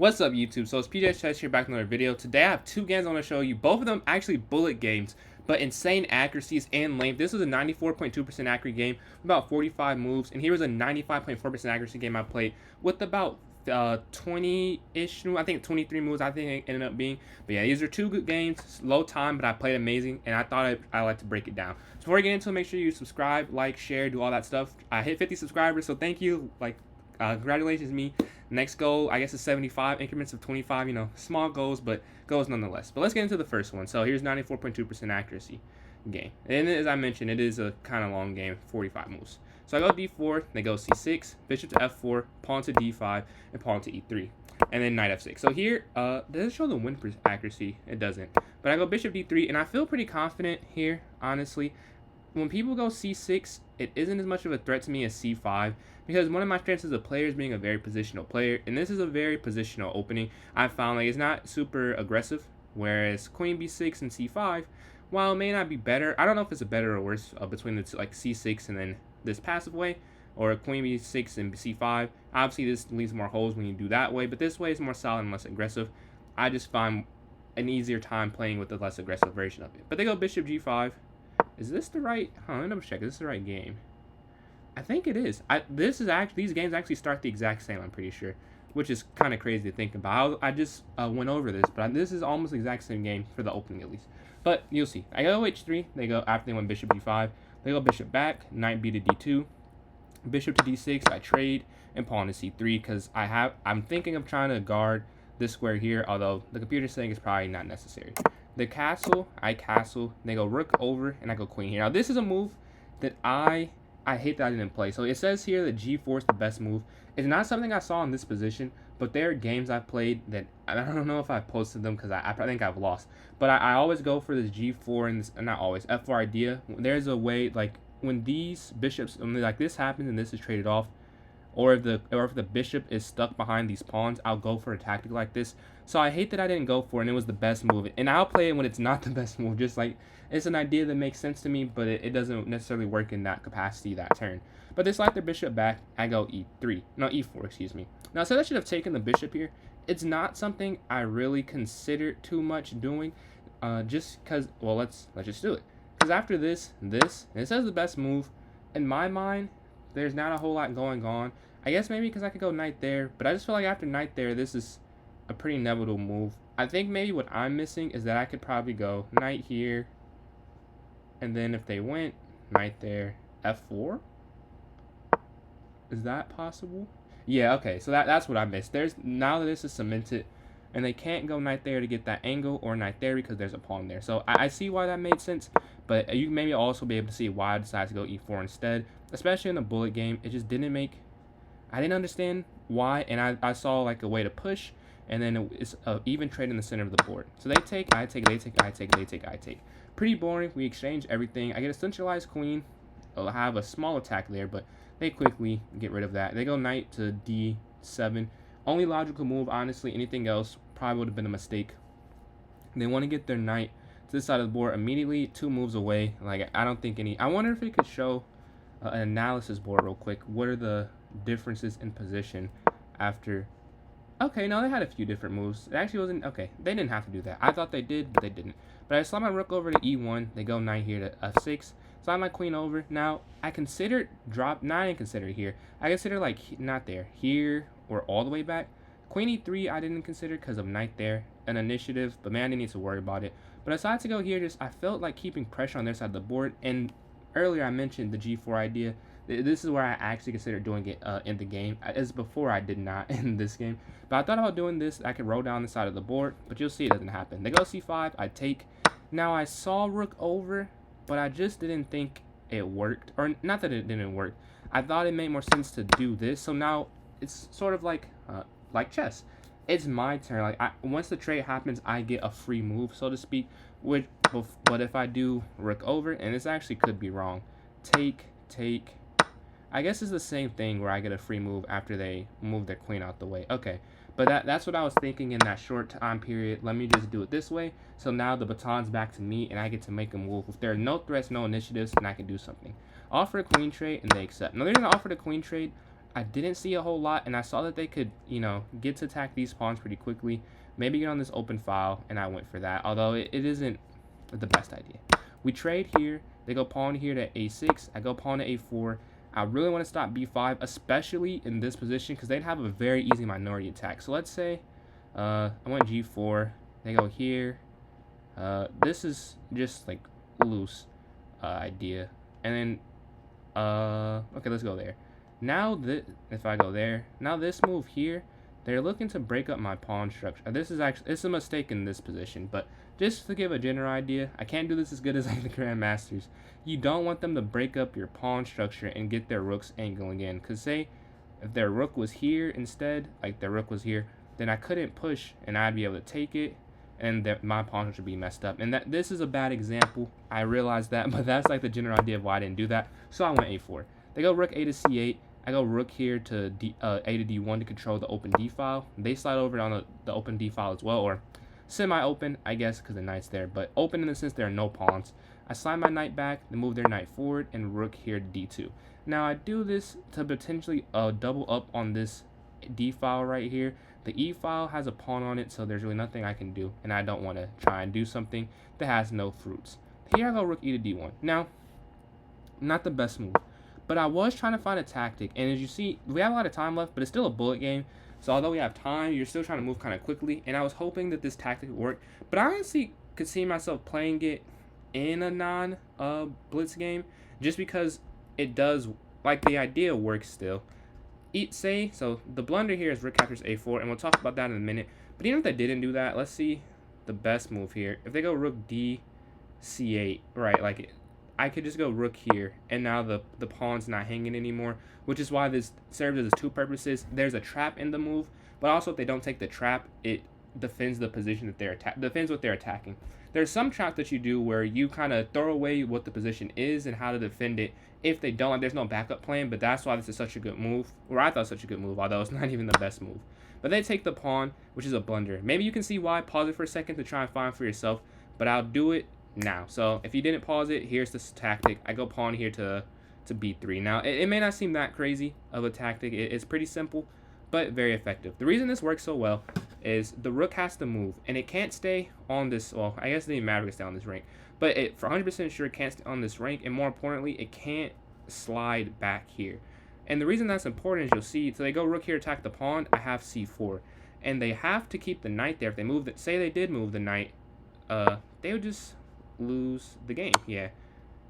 What's up, YouTube? So it's PJ Chess here back with another video. Today I have two games I want to show you. Both of them actually bullet games, but insane accuracies and length. This was a 94.2% accurate game, about 45 moves, and here was a 95.4% accuracy game I played with about 20-ish, I think 23 moves I think it ended up being. But yeah, these are two good games, low time, but I played amazing, and I thought I'd like to break it down. So before we get into it, make sure you subscribe, like, share, do all that stuff. I hit 50 subscribers, so thank you. Congratulations me. Next goal, I guess, is 75 increments of 25. You know, small goals, but goals nonetheless. But let's get into the first one. So here's 94.2% accuracy game. And as I mentioned, it is a kind of long game, 45 moves. So I go d4, they go c6, bishop to f4, pawn to d5, and pawn to e3. And then knight f6. So here, does it show the win accuracy? It doesn't. But I go bishop d3, and I feel pretty confident here, honestly. When people go c6, it isn't as much of a threat to me as c5, because one of my strengths as a player is being a very positional player, and this is a very positional opening. I found like it's not super aggressive, whereas queen b6 and c5, while it may not be better, I don't know if it's a better or worse between the two, like c6 and then this passive way, or queen b6 and c5. Obviously, this leaves more holes when you do that way, but this way is more solid and less aggressive. I just find an easier time playing with the less aggressive version of it. But they go bishop g5. Is this the right? Let me double check. Is this the right game? I think it is. These games actually start the exact same. I'm pretty sure, which is kind of crazy to think about. I just went over this, but this is almost the exact same game for the opening at least. But you'll see. I go h3. They go after they went bishop d5. They go bishop back. Knight b to d2. Bishop to d6. I trade and pawn to c3 because I'm thinking of trying to guard this square here. Although the computer's saying it's probably not necessary. The castle, I castle, they go rook over, and I go queen here. Now, this is a move that I hate that I didn't play. So, it says here that g4 is the best move. It's not something I saw in this position, but there are games I've played that, I don't know if I posted them because I think I've lost. But I always go for this g4 and this, not always, f4 idea. There's a way, like, when these bishops, like this happens and this is traded off, or if the bishop is stuck behind these pawns, I'll go for a tactic like this. So I hate that I didn't go for it, and it was the best move. And I'll play it when it's not the best move. Just like, it's an idea that makes sense to me, but it doesn't necessarily work in that capacity that turn. But they slide their bishop back. I go e3. No, e4, excuse me. Now, I said I should have taken the bishop here. It's not something I really consider too much doing, just because, well, let's just do it. Because after this, and it says the best move. In my mind, there's not a whole lot going on. I guess maybe because I could go knight there, but I just feel like after knight there, this is a pretty inevitable move. I think maybe what I'm missing is that I could probably go knight here, and then if they went knight there, f4? Is that possible? Yeah, okay, so that's what I missed. Now that this is cemented, and they can't go knight there to get that angle, or knight there because there's a pawn there. So I see why that made sense, but you maybe also be able to see why I decided to go e4 instead, especially in a bullet game. It just didn't make... I didn't understand why, and I saw like a way to push, and then it's an even trade in the center of the board. So they take, I take, they take, I take, they take, I take. Pretty boring. We exchange everything. I get a centralized queen. I'll have a small attack there, but they quickly get rid of that. They go knight to d7. Only logical move, honestly. Anything else probably would have been a mistake. They want to get their knight to this side of the board immediately, 2 moves away. Like, I don't think any... I wonder if it could show an analysis board real quick. What are the differences in position after... Okay, no, they had a few different moves. It actually wasn't... Okay, they didn't have to do that. I thought they did, but they didn't. But I slide my rook over to e1. They go knight here to f6. Slide my queen over. Now, I considered drop... Not even consider here. I consider, like, not there. Here, or all the way back. Queen e3, I didn't consider because of knight there. An initiative, but man, I didn't need to worry about it. But I decided to go here. Just I felt like keeping pressure on their side of the board. And earlier I mentioned the g4 idea. This is where I actually considered doing it in the game. As before, I did not in this game. But I thought about doing this. I could roll down the side of the board, but you'll see it doesn't happen. They go c5. I take. Now, I saw rook over, but I just didn't think it worked. Or not that it didn't work. I thought it made more sense to do this. So now it's sort of like chess. It's my turn. Like once the trade happens, I get a free move, so to speak. But if I do rook over, and this actually could be wrong. Take. I guess it's the same thing where I get a free move after they move their queen out the way. Okay, but that's what I was thinking in that short time period. Let me just do it this way. So now the baton's back to me, and I get to make a move. If there are no threats, no initiatives, then I can do something. Offer a queen trade, and they accept. Now they're going to offer the queen trade. I didn't see a whole lot, and I saw that they could, get to attack these pawns pretty quickly. Maybe get on this open file, and I went for that. Although it isn't the best idea. We trade here. They go pawn here to a6. I go pawn to a4. I really want to stop b5, especially in this position, because they'd have a very easy minority attack. So let's say I went g4. They go here. This is just like loose idea. And then, okay, let's go there. Now, if I go there, now this move here, they're looking to break up my pawn structure. This is actually, it's a mistake in this position, but just to give a general idea, I can't do this as good as like the Grandmasters. You don't want them to break up your pawn structure and get their rook's angle again. Because say, if their rook was here instead, like their rook was here, then I couldn't push and I'd be able to take it, and my pawn should be messed up. And this is a bad example. I realize that, but that's like the general idea of why I didn't do that. So I went a4. They go rook a to c8. I go rook here to a to d1 to control the open d file. They slide over on the open d file as well, or semi-open, I guess, because the knight's there, but open in the sense there are no pawns. I slide my knight back, then move their knight forward, and rook here to d2. Now I do this to potentially double up on this d file right here. The e file has a pawn on it, so there's really nothing I can do, and I don't want to try and do something that has no fruits. Here I go rook e to d1. Now, not the best move, but I was trying to find a tactic, and as you see, we have a lot of time left, but it's still a bullet game. So although we have time, you're still trying to move kind of quickly, and I was hoping that this tactic would work. But I honestly could see myself playing it in a non-blitz game, just because it does, like, the idea works still. So the blunder here is rook captures a4, and we'll talk about that in a minute. But even if they didn't do that, let's see the best move here. If they go rook d c8, right, like I could just go rook here, and now the pawn's not hanging anymore, which is why this serves as two purposes. There's a trap in the move, but also if they don't take the trap, it defends the position that defends what they're attacking. There's some trap that you do where you kind of throw away what the position is and how to defend it. If they don't, there's no backup plan, but that's why this is such a good move, or I thought such a good move, although it's not even the best move. But they take the pawn, which is a blunder. Maybe you can see why. Pause it for a second to try and find for yourself, but I'll do it now. So if you didn't pause it, here's this tactic. I go pawn here to b3. Now it may not seem that crazy of a tactic. It's pretty simple, but very effective. The reason this works so well is the rook has to move, and it can't stay on this. Well, I guess it didn't matter if it stay on this rank, but it for 100% sure it can't stay on this rank, and more importantly, it can't slide back here. And the reason that's important is you'll see. So they go rook here, attack the pawn. I have c4, and they have to keep the knight there. If they move it, say they did move the knight, they would just lose the game. Yeah,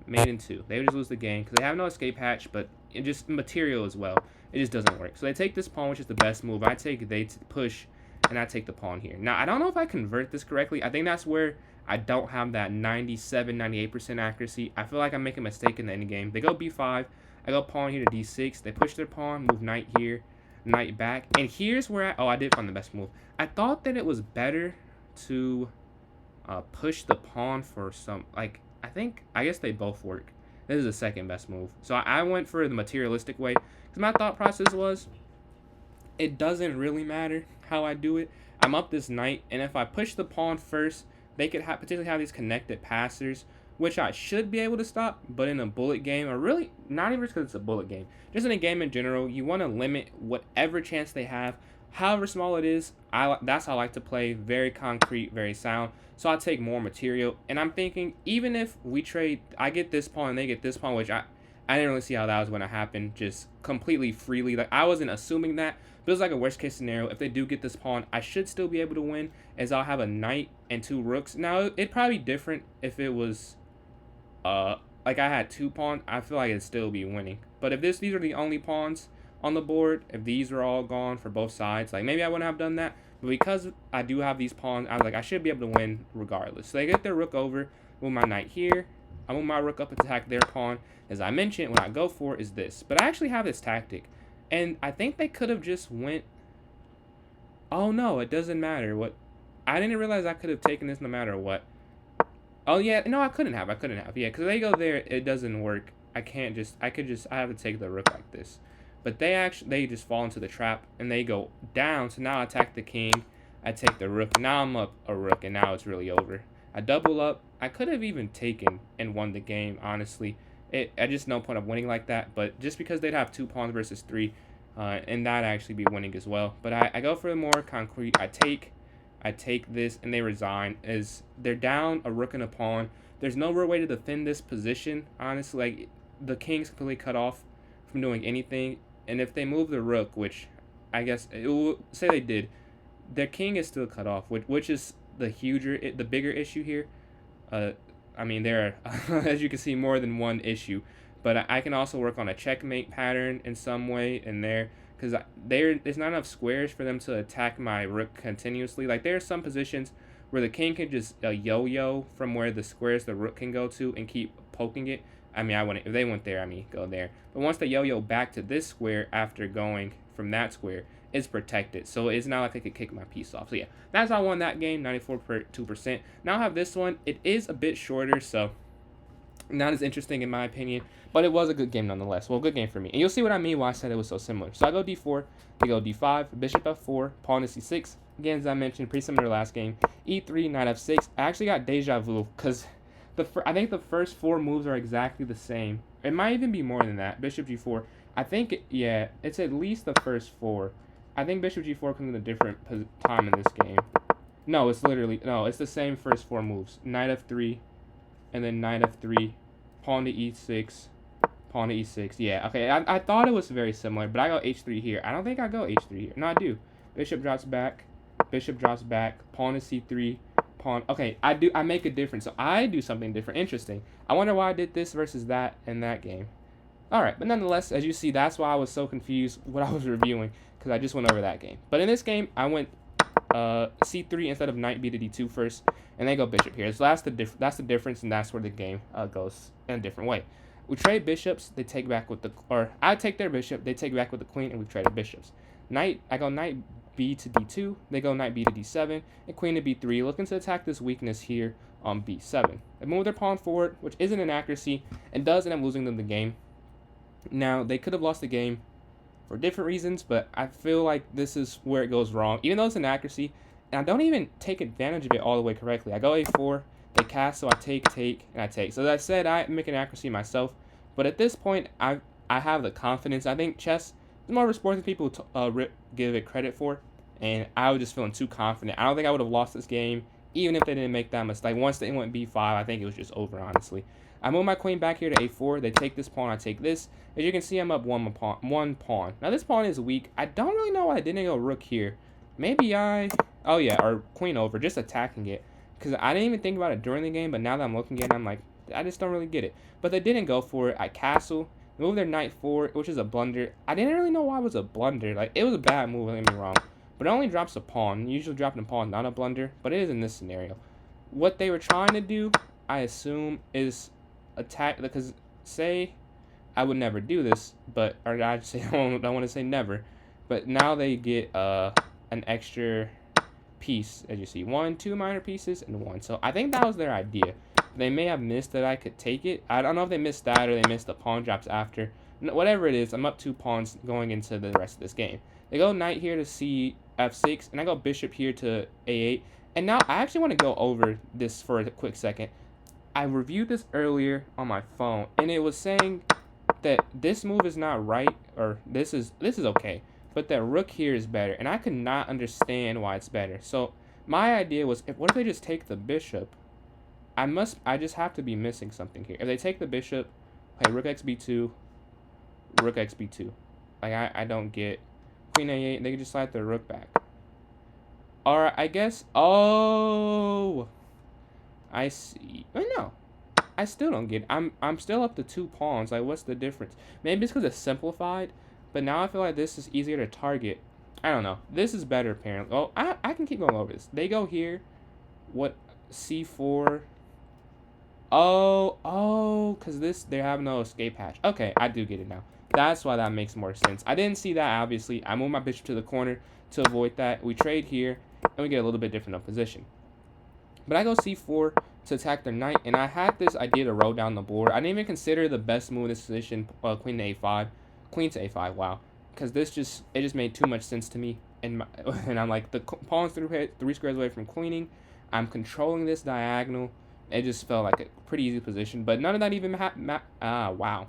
made in two. They would just lose the game because they have no escape hatch, but it just material as well. It just doesn't work. So they take this pawn, which is the best move. I take they push, and I take the pawn here. Now I don't know if I convert this correctly. I think that's where I don't have that 97, 98% accuracy. I feel like I'm making a mistake in the end game. They go b5. I go pawn here to d6. They push their pawn, move knight here, knight back, and here's where I did find the best move. I thought that it was better to push the pawn for some, like, I guess they both work. This is the second best move. So I went for the materialistic way, because my thought process was, it doesn't really matter how I do it. I'm up this knight, and if I push the pawn first, they could potentially have these connected passers, which I should be able to stop. But in a bullet game, or really not even because it's a bullet game, just in a game in general, you want to limit whatever chance they have, however small it is. That's how I like to play. Very concrete, very sound. So I take more material, and I'm thinking even if we trade, I get this pawn and they get this pawn, which I didn't really see how that was going to happen, just completely freely. Like, I wasn't assuming that, but it was like a worst case scenario. If they do get this pawn, I should still be able to win, as I'll have a knight and two rooks. Now it'd probably be different if it was like I had two pawns. I feel like it'd still be winning. But if these are the only pawns on the board, if these were all gone for both sides, like, maybe I wouldn't have done that. But because I do have these pawns, I was like, I should be able to win regardless. So they get their rook over, move my knight here. I move my rook up and attack their pawn. As I mentioned, what I go for is this. But I actually have this tactic, and I think they could have just went. Oh no, it doesn't matter. I didn't realize I could have taken this no matter what. Oh yeah, no, I couldn't have. Yeah, because they go there, it doesn't work. I have to take the rook like this. But they just fall into the trap, and they go down. So now I attack the king. I take the rook. Now I'm up a rook, and now it's really over. I double up. I could have even taken and won the game, honestly. I just no point of winning like that. But just because they'd have two pawns versus three, and that actually be winning as well. But I go for the more concrete. I take this, and they resign as they're down a rook and a pawn. There's no real way to defend this position, honestly. Like the king's completely cut off from doing anything, and if they move the rook, which I guess it will say they did, their king is still cut off, which is the bigger issue here. Uh, I mean, there are, as you can see, more than one issue. But I can also work on a checkmate pattern in some way in there because there's not enough squares for them to attack my rook continuously. Like there are some positions where the king can just yo-yo from where the squares the rook can go to and keep poking it. I mean, I wouldn't if they went there. I mean, go there. But once they yo-yo back to this square after going from that square, it's protected. So it's not like I could kick my piece off. So yeah, that's how I won that game, 94.2%. Now I have this one. It is a bit shorter, so not as interesting in my opinion, but it was a good game nonetheless. Well, good game for me. And you'll see what I mean why I said it was so similar. So I go d4, they go d5, bishop f4, pawn to c6. Again, as I mentioned, pretty similar to last game. e3, knight f6. I actually got deja vu because I think the first four moves are exactly the same. It might even be more than that. Bishop g4. I think, yeah, it's at least the first four. I think bishop g4 comes in a different time in this game. No, it's the same first four moves. Knight f3, and then knight f3, pawn to e6, pawn to e6. Yeah, okay, I thought it was very similar, but I go h3 here. I don't think I go h3 here. No, I do. Bishop drops back, pawn to c3, pawn. Okay, I make a difference. So I do something different. Interesting. I wonder why I did this versus that in that game. All right, but nonetheless, as you see, that's why I was so confused what I was reviewing, because I just went over that game. But in this game, I went c3 instead of knight b to d2 first, and they go bishop here. So that's the difference, and that's where the game goes in a different way. We trade bishops. They take back with I take their bishop. They take back with the queen, and we trade bishops. I go knight b to d2. They go knight b to d7, and queen to b3, looking to attack this weakness here on b7. They move their pawn forward, which isn't an accuracy, and does end up losing them the game. Now, they could have lost the game for different reasons, but I feel like this is where it goes wrong. Even though it's an accuracy, and I don't even take advantage of it all the way correctly. I go a4, they cast, so I take, and I take. So as I said, I make an accuracy myself, but at this point, I have the confidence. I think chess is more of a sport than people give it credit for, and I was just feeling too confident. I don't think I would have lost this game, even if they didn't make that mistake. Once they went b5, I think it was just over, honestly. I move my queen back here to a4. They take this pawn. I take this. As you can see, I'm up one pawn. Now, this pawn is weak. I don't really know why I didn't go rook here. Maybe oh, yeah, or queen over, just attacking it. Because I didn't even think about it during the game, but now that I'm looking at it, I'm like, I just don't really get it. But they didn't go for it. I castle. Move their knight forward, which is a blunder. I didn't really know why it was a blunder. Like, it was a bad move, don't get me wrong. But it only drops a pawn. Usually dropping a pawn is not a blunder, but it is in this scenario. What they were trying to do, I assume, is attack, because say I would never do this, but or I say I want to say never, but now they get an extra piece, as you see, 2 minor pieces and 1. So I think that was their idea. They may have missed that I could take it. I don't know if they missed that or they missed the pawn drops after. Whatever it is, I'm up 2 pawns going into the rest of this game. They go knight here to f6, and I go bishop here to a8. And now I actually want to go over this for a quick second. I reviewed this earlier on my phone, and it was saying that this move is not right, or this is okay, but that rook here is better, and I could not understand why it's better. So my idea was, what if they just take the bishop? I just have to be missing something here. If they take the bishop, play rook x b2, rook x b2. Like I don't get queen a8. They can just slide the rook back. All right, I guess. Oh, I see. No, I still don't get it. I'm still up to 2 pawns. Like, what's the difference? Maybe it's because it's simplified, but now I feel like this is easier to target. I don't know. This is better, apparently. Oh, I can keep going over this. They go here. What? C4. Oh, because they have no escape hatch. Okay, I do get it now. That's why that makes more sense. I didn't see that, obviously. I moved my bishop to the corner to avoid that. We trade here, and we get a little bit different of position. But I go c4 to attack their knight, and I had this idea to roll down the board. I didn't even consider the best move in this position, queen to a5. Queen to a5, wow. Because it just made too much sense to me. And I'm like, the pawn's 3 squares away from queening. I'm controlling this diagonal. It just felt like a pretty easy position. But none of that even wow.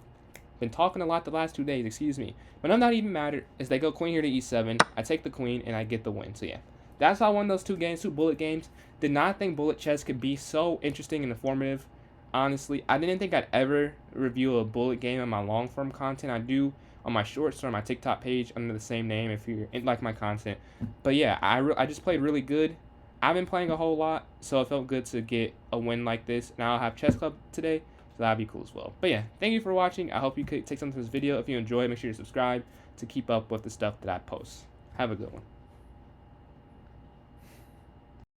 Been talking a lot the last 2 days, excuse me. But none of that even matter, is they go queen here to e7, I take the queen, and I get the win. So yeah, that's how I won those 2 games, 2 bullet games. Did not think bullet chess could be so interesting and informative. Honestly, I didn't think I'd ever review a bullet game on my long form content. I do on my shorts or on my TikTok page under the same name if you like my content. But yeah, I just played really good. I've been playing a whole lot, so it felt good to get a win like this. Now I'll have chess club today, so that'd be cool as well. But yeah, thank you for watching. I hope you could take something from this video. If you enjoyed, make sure you subscribe to keep up with the stuff that I post. Have a good one.